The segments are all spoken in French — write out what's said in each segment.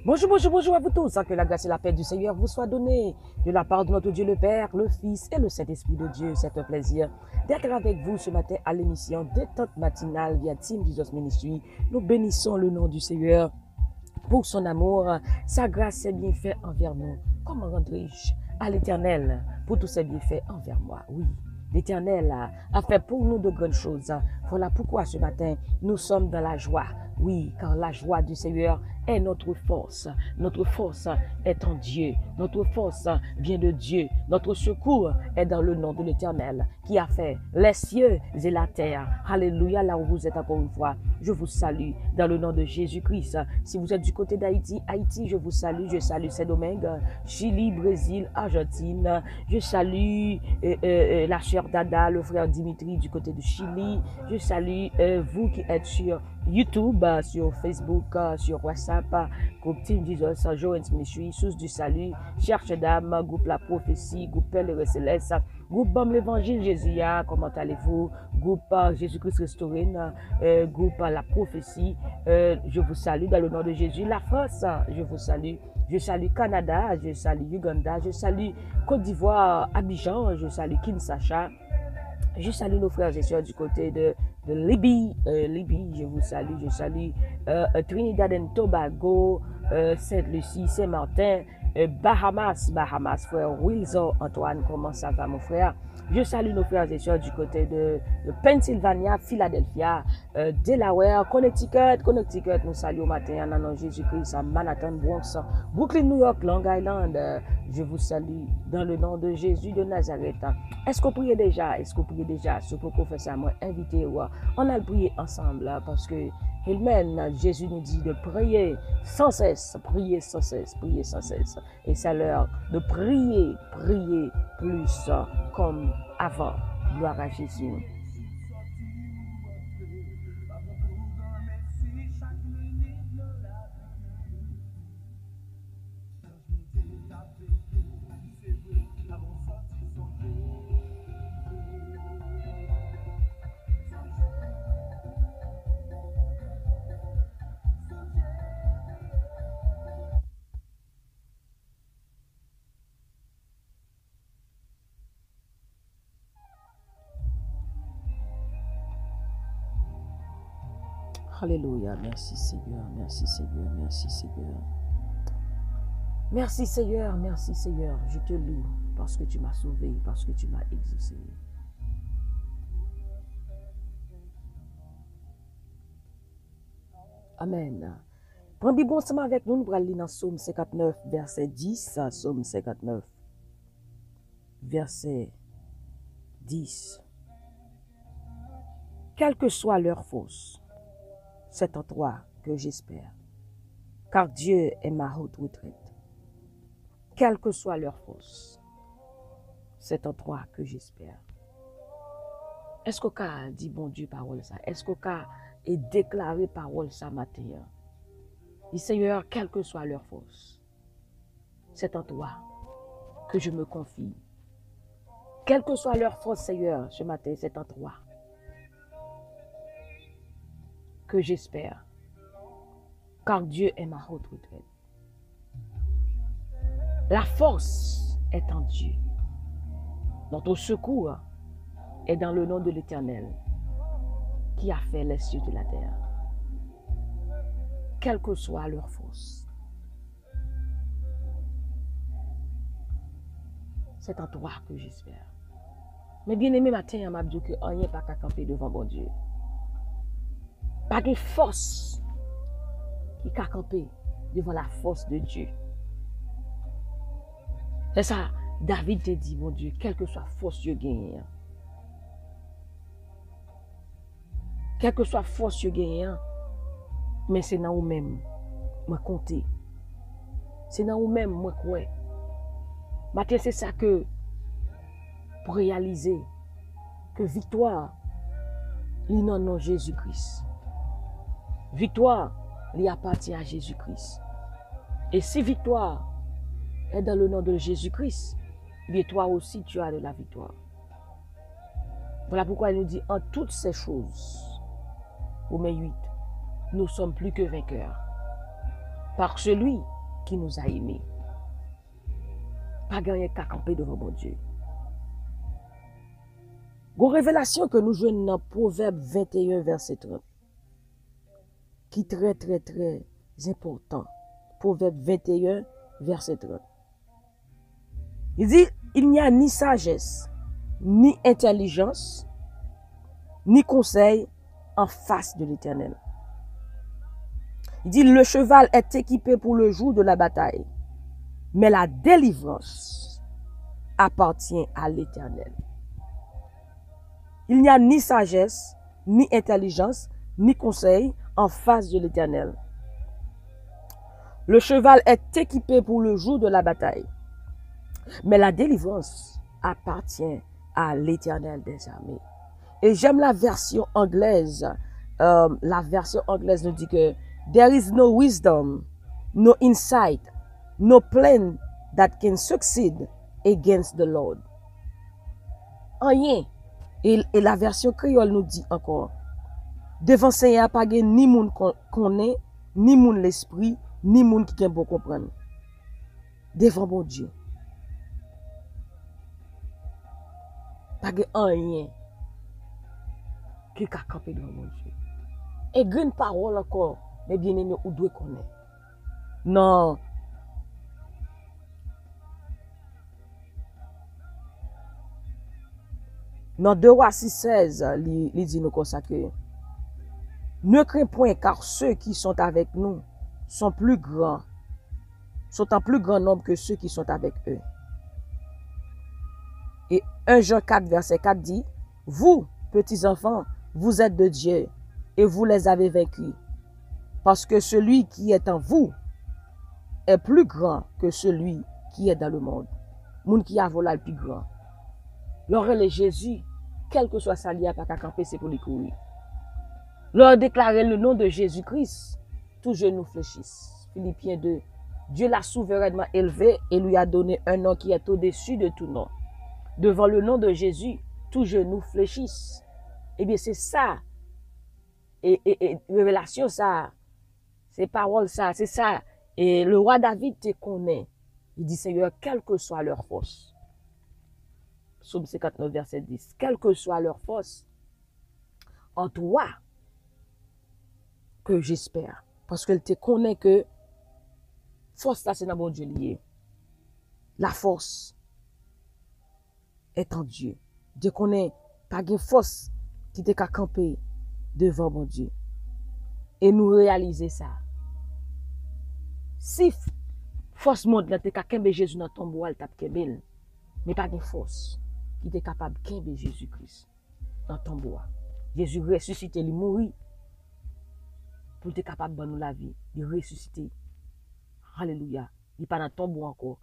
Bonjour, bonjour, bonjour à vous tous. Que la grâce et la paix du Seigneur vous soient données de la part de notre Dieu le Père, le Fils et le Saint-Esprit de Dieu. C'est un plaisir d'être avec vous ce matin à l'émission Détente matinale via Team Jesus Ministry. Nous bénissons le nom du Seigneur pour son amour, sa grâce et bienfaits envers nous. Comment rendrai-je à l'Éternel pour tous ses bienfaits envers moi? Oui. L'Éternel a fait pour nous de grandes choses. Voilà pourquoi ce matin, nous sommes dans la joie. Oui, car la joie du Seigneur est notre force. Notre force est en Dieu. Notre force vient de Dieu. Notre secours est dans le nom de l'Éternel qui a fait les cieux et la terre. Alléluia, là où vous êtes encore une fois. Je vous salue dans le nom de Jésus-Christ. Si vous êtes du côté d'Haïti, je vous salue. Je salue Saint-Domingue, Chili, Brésil, Argentine. Je salue la sœur Dada, le frère Dimitri du côté du Chili. Je salue vous qui êtes sur YouTube, sur Facebook, sur WhatsApp, groupe Team Jesus, Joanne's Ministry, Source du Salut, Cherche d'âme, groupe La Prophétie, groupe Père et Céleste, groupe Bam l'Évangile Jésus, comment allez-vous? Groupe Jésus-Christ Restauré, groupe La Prophétie, je vous salue dans le nom de Jésus. La France, je vous salue. Je salue Canada, je salue Uganda, je salue Côte d'Ivoire, Abidjan, je salue Kinshasa. Je salue nos frères et sœurs du côté de Libye, je vous salue. Je salue Trinidad and Tobago, Sainte-Lucie, Saint-Martin, Bahamas, frère Wilson, Antoine, comment ça va mon frère? Je salue nos frères et sœurs du côté de Pennsylvania, Philadelphia, Delaware, Connecticut, nous saluons au matin en nom de Jésus-Christ, à Manhattan, Bronx, Brooklyn, New York, Long Island. Je vous salue dans le nom de Jésus de Nazareth. Est-ce que vous priez déjà? Ce que vous faites ça, moi, invitez-vous. On a le prié ensemble parce que Amen. Jésus nous dit de prier sans cesse, prier sans cesse. Et c'est l'heure de prier plus comme avant. Gloire à Jésus. Alléluia, merci Seigneur. Merci Seigneur, je te loue parce que tu m'as sauvé, parce que tu m'as exaucé. Amen. Prends Bible ensemble avec nous, nous allons lire dans Psaume 59, verset 10, Psaume 59, verset 10. Quelle que soit leur force, c'est en toi que j'espère, car Dieu est ma haute retraite. Quelle que soit leur force, c'est en toi que j'espère. Est-ce qu'au cas dit bon Dieu parole ça? Est-ce qu'au cas est déclaré parole ça matin? Dit Seigneur, quelle que soit leur force, c'est en toi que je me confie. Quelle que soit leur force, Seigneur, ce matin, c'est en toi que j'espère, car Dieu est ma haute retraite. La force est en Dieu. Notre secours est dans le nom de l'Éternel qui a fait les cieux de la terre. Quelle que soit leur force, c'est en toi que j'espère. Mais bien aimé matin, on m'a dit que rien n'est pas qu'à camper devant bon Dieu. Pas de force qui a campé devant la force de Dieu. C'est ça, David te dit, mon Dieu, quelle que soit force Dieu gagne. Quelle que soit force Dieu gagne, mais c'est dans vous-même, moi compter. C'est dans vous-même, moi croire. Matin, c'est ça que, pour réaliser que victoire, il n'en nom Jésus-Christ. Victoire, il appartient à Jésus-Christ. Et si victoire est dans le nom de Jésus-Christ, bien toi aussi tu as de la victoire. Voilà pourquoi il nous dit en toutes ces choses, Romains 8, nous sommes plus que vainqueurs. Par celui qui nous a aimés. Pas gagné qu'à camper devant mon Dieu. Une révélation que nous jouons dans Proverbe 21, verset 30. Qui est très, très, très important. Proverbe 21, verset 30. Il dit, il n'y a ni sagesse, ni intelligence, ni conseil en face de l'Éternel. Il dit, le cheval est équipé pour le jour de la bataille, mais la délivrance appartient à l'Éternel. Il n'y a ni sagesse, ni intelligence, ni conseil en face de l'Éternel. Le cheval est équipé pour le jour de la bataille, mais la délivrance appartient à l'Éternel des armées. Et j'aime la version anglaise. La version anglaise nous dit que there is no wisdom, no insight, no plan that can succeed against the Lord. Rien. Et la version créole nous dit encore, devant Seigneur, pas ni moun connaît, ni moun l'esprit, ni moun qui peut comprendre. Devant mon Dieu. Pas rien qui a campé devant mon Dieu. Et une parole encore, mais bien aimé, ou doit connaître. Non. Dans 2 Rois 6,16, il dit nous comme ça que ne crains point, car ceux qui sont avec nous sont plus grands, sont en plus grand nombre que ceux qui sont avec eux. Et 1 Jean 4, verset 4 dit, vous, petits enfants, vous êtes de Dieu et vous les avez vaincus, parce que celui qui est en vous est plus grand que celui qui est dans le monde. Moun qui a volé le plus grand. Lorsque Jésus, quel que soit sa lia, pas qu'à camper, c'est pour lui courir. Leur déclarer le nom de Jésus-Christ, tout genou fléchisse. Philippiens 2. Dieu l'a souverainement élevé et lui a donné un nom qui est au-dessus de tout nom. Devant le nom de Jésus, tout genou fléchisse. Eh bien, c'est ça. Et révélation, ça. C'est parole, ça. C'est ça. Et le roi David te connaît. Il dit, Seigneur, quelle que soit leur force. Psaume 59, verset 10. Quelle que soit leur force, en toi, que j'espère. Parce qu'elle te connaît que force, là, c'est dans mon Dieu lié. La force est en Dieu. Dieu connaît pas de force qui t'est qu'à camper devant mon Dieu. Et nous réaliser ça. Si force monde là t'es qu'à kembe Jésus dans ton bois, t'as kembe, mais pas de force qui t'est capable de kembe Jésus-Christ dans ton bois. Jésus ressuscité, il mourit pour être capable de nous la vie, de ressusciter. Alléluia. Il n'est pas dans ton bois encore.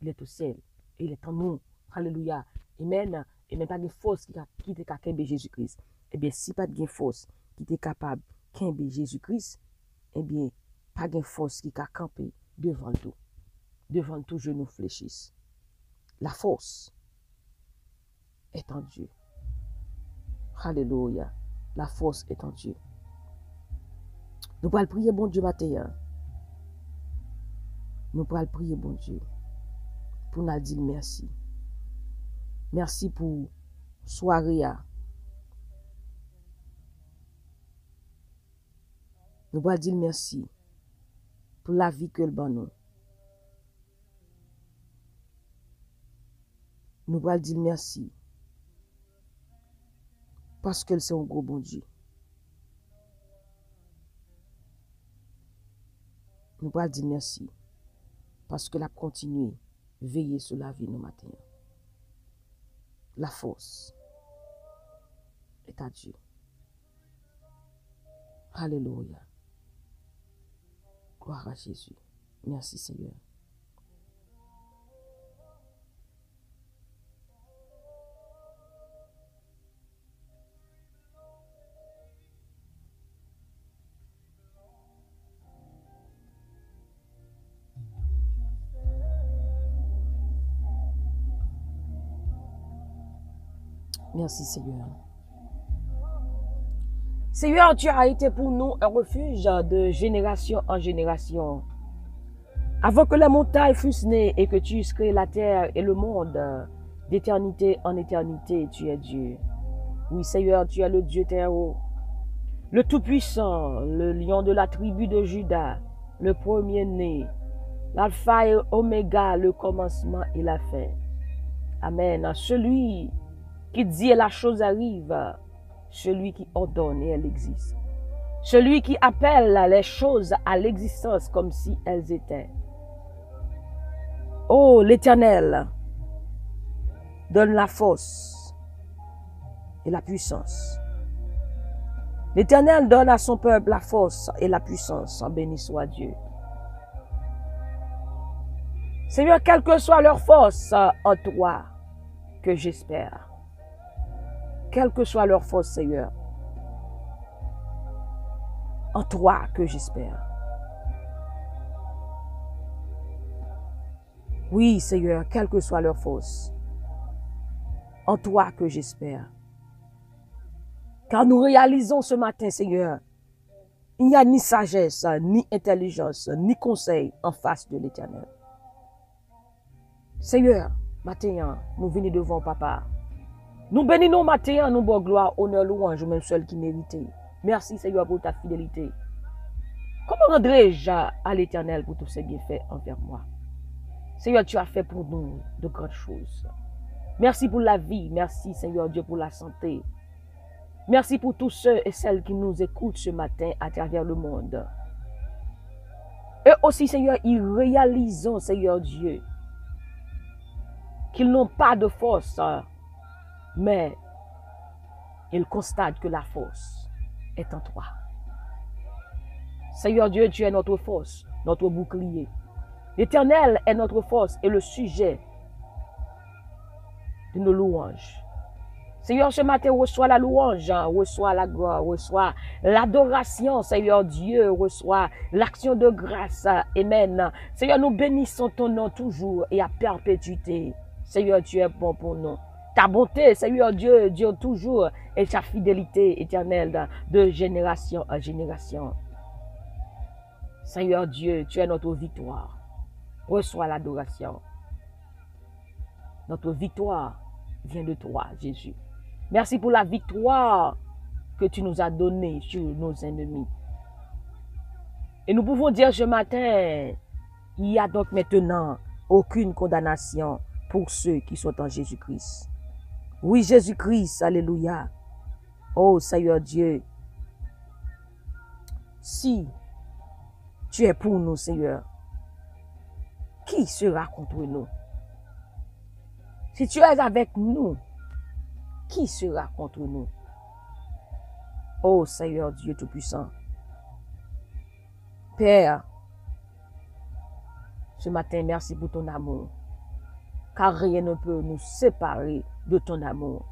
Il est au ciel. Et il est en nous. Alléluia. Amen. Et même pas de force qui t'est capable de Jésus-Christ. Eh bien, si pas de force qui t'est capable de Jésus-Christ, eh bien, pas de force qui a campé devant tout. Devant tout, genou fléchisse. La force est en Dieu. Alléluia. La force est en Dieu. Nous allons prier bon Dieu matin. Nous allons prier bon Dieu pour nous dire merci. Merci pour soirée. Nous allons dire merci pour la vie que le ban nous. Nous allons dire merci parce que c'est un gros bon Dieu. Nous allons dire merci parce que la continuer veiller sur la vie nos matins. La force est à Dieu. Alléluia. Gloire à Jésus. Merci Seigneur. Merci Seigneur. Seigneur, tu as été pour nous un refuge de génération en génération. Avant que les montagnes fussent nées et que tu eusses créé la terre et le monde, d'éternité en éternité, tu es Dieu. Oui, Seigneur, tu es le Dieu Très-Haut, le Tout-Puissant, le lion de la tribu de Juda, le premier-né, l'alpha et oméga, le commencement et la fin. Amen. Celui qui dit et la chose arrive, celui qui ordonne et elle existe. Celui qui appelle les choses à l'existence comme si elles étaient. Oh, l'Éternel donne la force et la puissance. L'Éternel donne à son peuple la force et la puissance. Béni soit Dieu. Seigneur, quelle que soit leur force en toi, que j'espère. Quelle que soit leur force, Seigneur, en toi que j'espère. Oui, Seigneur, quelle que soit leur force, en toi que j'espère. Car nous réalisons ce matin, Seigneur, il n'y a ni sagesse, ni intelligence, ni conseil en face de l'Éternel. Seigneur, matin, nous venons devant Papa. Nous bénissons matin, nous bon gloire, honneur, louange, même seul qui méritait. Merci, Seigneur, pour ta fidélité. Comment rendrai-je à l'Éternel pour tous ces bienfaits envers moi? Seigneur, tu as fait pour nous de grandes choses. Merci pour la vie. Merci, Seigneur Dieu, pour la santé. Merci pour tous ceux et celles qui nous écoutent ce matin à travers le monde. Et aussi, Seigneur, ils réalisent, Seigneur Dieu, qu'ils n'ont pas de force, mais ils constatent que la force est en toi. Seigneur Dieu, tu es notre force, notre bouclier. L'Éternel est notre force et le sujet de nos louanges. Seigneur, ce matin, reçois la louange, reçois la gloire, reçois l'adoration, Seigneur Dieu, reçois l'action de grâce. Amen. Seigneur, nous bénissons ton nom toujours et à perpétuité. Seigneur, tu es bon pour nous. Ta bonté, Seigneur Dieu, dure toujours et ta fidélité éternelle de génération en génération. Seigneur Dieu, tu es notre victoire. Reçois l'adoration. Notre victoire vient de toi, Jésus. Merci pour la victoire que tu nous as donnée sur nos ennemis. Et nous pouvons dire ce matin, il n'y a donc maintenant aucune condamnation pour ceux qui sont en Jésus-Christ. Oui, Jésus-Christ, alléluia. Oh Seigneur Dieu, si tu es pour nous, Seigneur, qui sera contre nous? Si tu es avec nous, qui sera contre nous? Oh Seigneur Dieu Tout-Puissant. Père, ce matin, merci pour ton amour, car rien ne peut nous séparer de ton amour.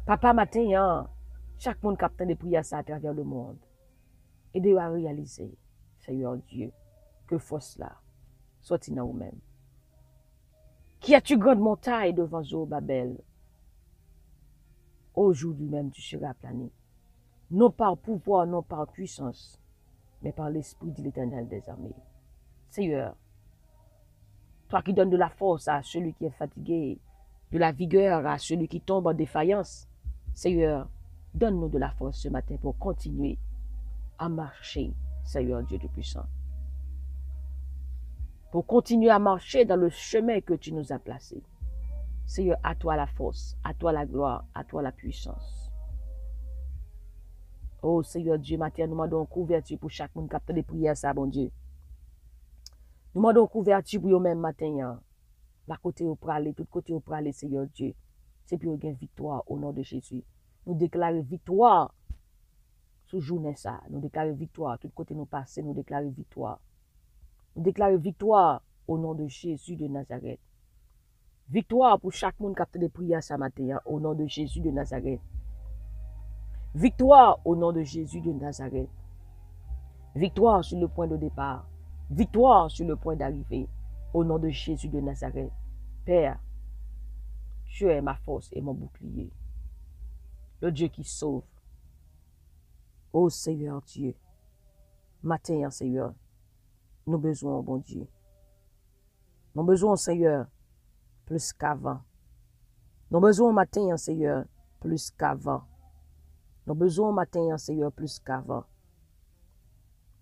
Papa, matin, chaque monde capte des prières à travers le monde. Aidez-nous à réaliser, Seigneur Dieu, que force là soit dans nous-mêmes. Qui as-tu grande montagne devant Zorobabel? Aujourd'hui même tu seras aplani. Non par pouvoir, non par puissance, mais par l'Esprit de l'Éternel des armées. Seigneur, toi qui donnes de la force à celui qui est fatigué, de la vigueur à celui qui tombe en défaillance, Seigneur, donne-nous de la force ce matin pour continuer à marcher, Seigneur Dieu Tout-Puissant. Pour continuer à marcher dans le chemin que tu nous as placé. Seigneur, à toi la force, à toi la gloire, à toi la puissance. Oh Seigneur Dieu, matin, nous demandons couverture pour chaque monde qui capte des prières, ça, bon Dieu. Nous demandons couverture pour eux-mêmes matin. La côté au pralé, tout côté au pralé, Seigneur Dieu. C'est pour gagner victoire au nom de Jésus. Nous déclarons victoire sous journée ça. Nous déclarons victoire. Tout côté nous passer, nous déclarons victoire. Nous déclarons victoire au nom de Jésus de Nazareth. Victoire pour chaque monde qui a fait des prières ce matin, au nom de Jésus de Nazareth. Victoire au nom de Jésus de Nazareth. Victoire sur le point de départ. Victoire sur le point d'arrivée. Au nom de Jésus de Nazareth. Père, tu es ma force et mon bouclier. Le Dieu qui sauve. Ô Seigneur Dieu, matin, Seigneur, nous besoin, bon Dieu, Nous avons besoin, Seigneur, plus qu'avant. Nous avons besoin au matin, Seigneur, plus qu'avant. Nous avons besoin au matin, Seigneur, plus qu'avant.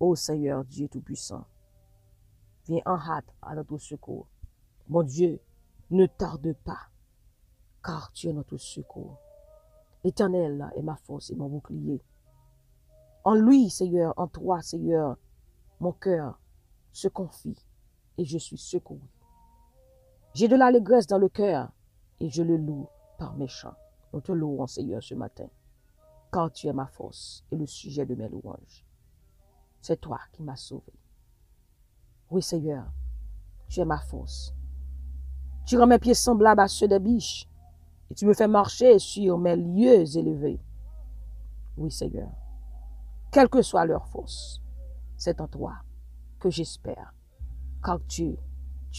Ô Seigneur, Dieu Tout-Puissant, viens en hâte à notre secours. Mon Dieu, ne tarde pas, car tu es notre secours. L'Éternel est ma force et mon bouclier. En lui, Seigneur, en toi, Seigneur, mon cœur se confie et je suis secouru. J'ai de l'allégresse dans le cœur et je le loue par mes chants. Nous te louons, Seigneur, ce matin, car tu es ma force et le sujet de mes louanges. C'est toi qui m'as sauvé. Oui, Seigneur, tu es ma force. Tu rends mes pieds semblables à ceux des biches et tu me fais marcher sur mes lieux élevés. Oui, Seigneur, quelle que soit leur force, c'est en toi que j'espère, car tu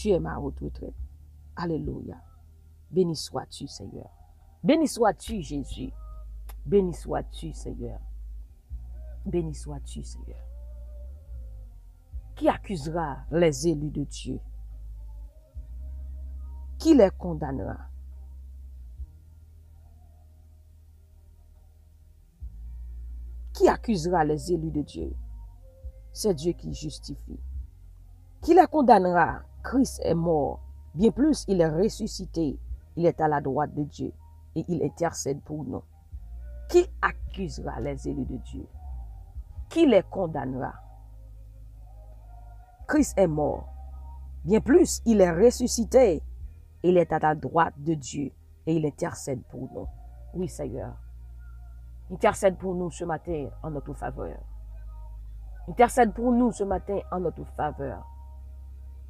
es ma haute retraite. Alléluia. Béni sois-tu, Seigneur. Béni sois-tu, Jésus. Béni sois-tu, Seigneur. Béni sois-tu, Seigneur. Qui accusera les élus de Dieu? Qui les condamnera? Qui accusera les élus de Dieu? C'est Dieu qui justifie. Qui les condamnera? Christ est mort. Bien plus, il est ressuscité. Il est à la droite de Dieu et il intercède pour nous. Qui accusera les élus de Dieu? Qui les condamnera? Christ est mort. Bien plus, il est ressuscité. Il est à la droite de Dieu et il intercède pour nous. Oui, Seigneur. Intercède pour nous ce matin en notre faveur. Intercède pour nous ce matin en notre faveur.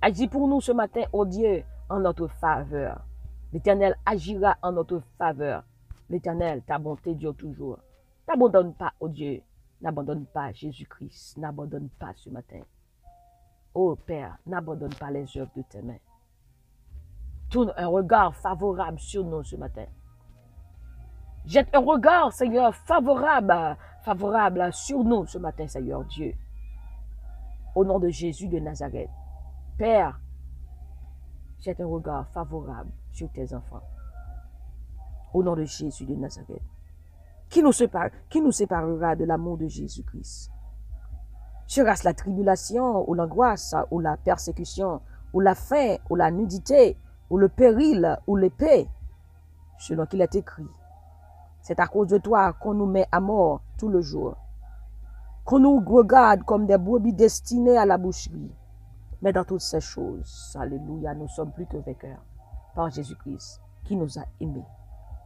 Agis pour nous ce matin, ô Dieu, en notre faveur. L'Éternel agira en notre faveur. L'Éternel, ta bonté dure toujours. N'abandonne pas, ô Dieu. N'abandonne pas Jésus-Christ. N'abandonne pas ce matin. Ô Père, n'abandonne pas les œuvres de tes mains. Tourne un regard favorable sur nous ce matin. Jette un regard, Seigneur, favorable sur nous ce matin, Seigneur Dieu. Au nom de Jésus de Nazareth. Père, jette un regard favorable sur tes enfants. Au nom de Jésus de Nazareth. Qui nous séparera de l'amour de Jésus-Christ? Sera-ce la tribulation, ou l'angoisse, ou la persécution, ou la faim, ou la nudité, ou le péril, ou l'épée? Selon qu'il est écrit, c'est à cause de toi qu'on nous met à mort tout le jour, qu'on nous regarde comme des brebis destinées à la boucherie. Mais dans toutes ces choses, alléluia, nous sommes plus que vainqueurs par Jésus-Christ qui nous a aimés.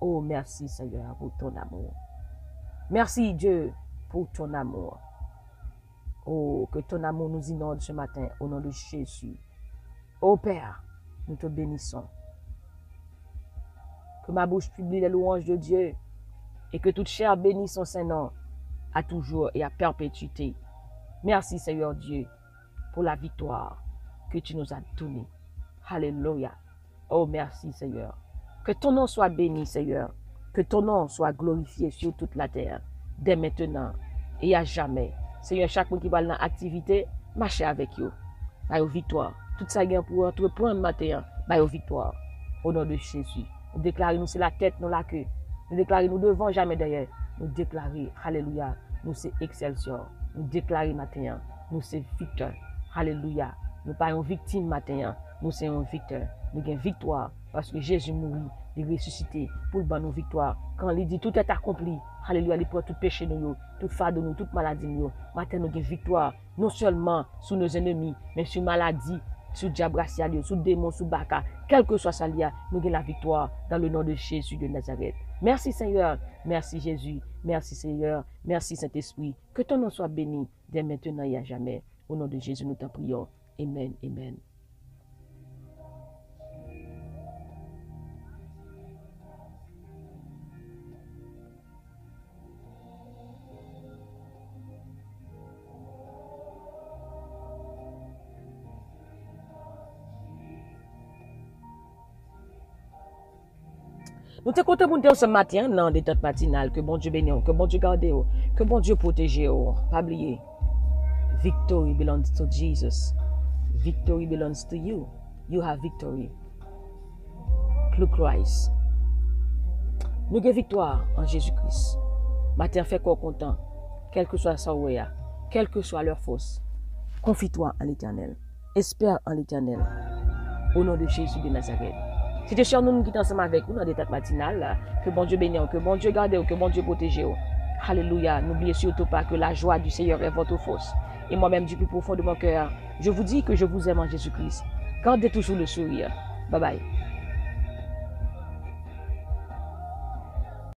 Oh, merci Seigneur pour ton amour. Merci Dieu pour ton amour. Oh, que ton amour nous inonde ce matin au nom de Jésus. Oh Père, nous te bénissons. Que ma bouche publie les louanges de Dieu et que toute chair bénisse son Saint-Nom à toujours et à perpétuité. Merci Seigneur Dieu pour la victoire que tu nous as donnée. Alléluia. Oh merci Seigneur. Que ton nom soit béni Seigneur. Que ton nom soit glorifié sur toute la terre, dès maintenant et à jamais. Seigneur, chaque monde qui va dans l'activité, marchez avec eux. Bah, victoire. Tout ça gagne pour entreprendre matin. Bah, victoire. Au nom de Jésus. Nous déclarons, nous c'est la tête, nous la queue. Nous déclarons, nous devons jamais derrière. Nous déclarons, alléluia, nous c'est excelsior. Nous déclarons matin, nous c'est victeur. Alléluia. Nous pas une victime matin, nous c'est un victeur. Nous avons victoire parce que Jésus mourit, il est ressuscité pour le nos victoire. Quand il dit tout est accompli, alléluia, il prend tout péché nous, toute fardeau nous, toute maladie nous. Matin nous avons victoire, non seulement sur nos ennemis, mais sur maladie, sur diable, sur démon, sur baka, quel que soit ça, nous avons la victoire dans le nom de Jésus de Nazareth. Merci Seigneur, merci Jésus, merci Seigneur, merci Saint-Esprit. Que ton nom soit béni dès maintenant et à jamais. Au nom de Jésus, nous t'en prions. Amen, amen. Nous te comptons pour nous ce matin dans des temps matinales. Que bon Dieu bénisse, que bon Dieu garde, que bon Dieu protège. Pas oublier. Victory belongs to Jesus. Victory belongs to you. you have victory. Through Christ. Nous avons victoire en Jésus-Christ. Matin, fait qu'on content, quel que soit sa ouéa, quelle que soit leur force. Confie-toi en l'Éternel. Espère en l'Éternel. Au nom de Jésus de Nazareth. C'était cher nous qui sommes ensemble avec vous dans des têtes matinales. Que bon Dieu bénisse, que bon Dieu garde, que bon Dieu protège. Alléluia. N'oubliez surtout pas que la joie du Seigneur est votre force. Et moi-même, du plus profond de mon cœur, je vous dis que je vous aime en Jésus-Christ. Gardez toujours le sourire. Bye bye.